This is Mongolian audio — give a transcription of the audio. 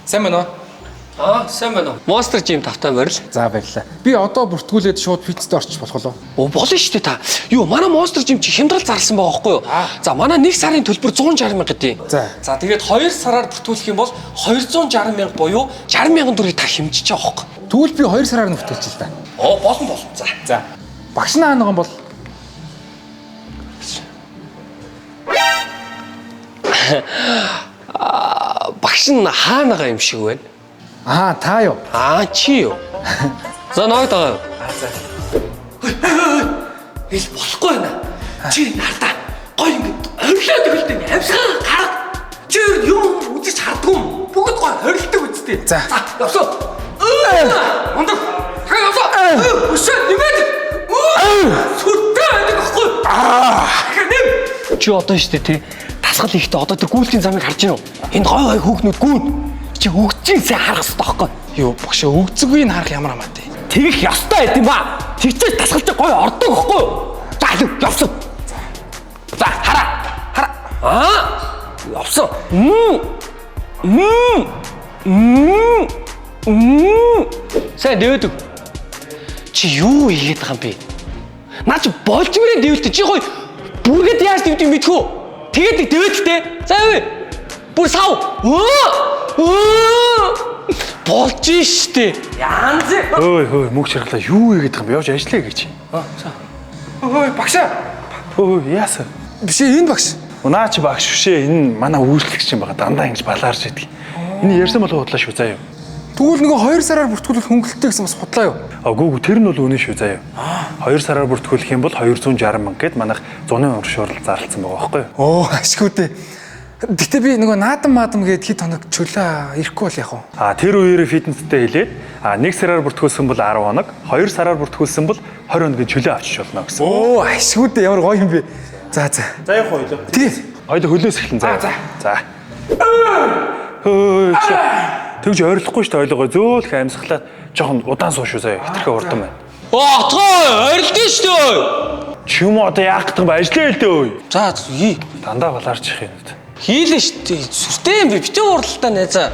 Сайн байна уу? Сайн байна уу? Monster Gym тавтай барил. За баярлалаа. Би одоо бүртгүүлээд шууд фитнест орчих болох уу? Болно шүү дээ та. Юу манай Monster Gym чи хямдрал зарласан байгаа байхгүй юу? За манай 1 сарын төлбөр 160 мянга гэдэг. За тэгээд 2 сараар бүртгүүлэх юм бол 260 мянга буюу 60 мянган төгрөгийг та хэмжиж байгаа байхгүй. Тэгвэл би 2 сараар нь бүртгүүлчих л да. Болно. За. Багш наа нэг юм бол Багш нь хаанагаа юм шиг байна. та юу? Чи юу? За ногд байгаа юу? За. Ил болохгүй байна. Чи нартаа гой ингээд орилоод өгөлтэй амьсгаа гарга. Чи юм үзэж хардгүй юм. Бүгд гой орилдог үстэй. За. Явсаа. Мондог. Хаа явсаа. Өшөө нэмээд. Сүртэй байдаг ахгүй. Чи одоо штэ тий. Тасгал ихтэй одоо тэр гүйлтийн замыг харж байна уу? Энд гой хүүхнүүд гүн. Чи өгчийн сайн харах хэрэгтэй байхгүй юу? Юу багш өгцөггүй нь харах ямар амаатай. Тэгэх ёстой байт юм ба. Тэгчээс тасгалж гой ордог байхгүй юу? За явсан. За хараа. Явсан. Сайн дэвдэг. Чи юу хийгээд байгаа юм бэ? Наа чи болж мөрөө дэвэлтэй. Чи гой бүргээд яаж дэвдэг мэдхүү? Тэгээд дэвэлтэй. За юу? Бүр сав. Болж штэ. Янз. Хөөе мөг чаргалаа юу хийгээд байгаа юм бэ? Явж ажиллая гэж. Ой багшаа. Яасан? Биш энэ багш. Наа чи багш швшээ энэ манай үйлчлэгч юм байгаа дандаа ингэж балаарч идэг. Энэ ярьсан болов худлаа шүү заяа. Тэгвэл нөгөө 2 сараар бүртгүүлэх хөнгөлөлттэй гэсэн бас худлаа юу? Гүү тэр нь бол үнэн шүү заяа. 2 сараар бүртгүүлэх юм бол 260 мянга гэд манайх 100 уршуурал зарласан байгаа байхгүй юу? Ашгүй дээ. Гэтэ би нөгөө наадам гээд хэд хоног чөлөө ирэхгүй бол яах вэ? Тэр үеэр фитнестэй хэлээд 1 сараар бүртгүүлсэн бол 10 хоног, 2 сараар бүртгүүлсэн бол 20 хоногийн чөлөө авчиж болно гэсэн. Ашгүй дээ ямар гоё юм бэ. За. За явах хоёлоо. Тий. Хоёлоо хөлөөс эхлэн заа. За. Тэгж ойрлохгүй шүү дээ ойлгоо. Зөөлх амьсгалаад жоохон удаан суу шүү заяа. Хитрхээ урдан байна. Отгоо ойрлоо шүү дээ. Чи юм одоо яах гэдэг юм бэ? Ажлаа хэлдэ өө. За хий. Дандаа балаарч их юм. Хийлээ шүү дээ. Сүртэй юм би битээ уралдаа найзаа.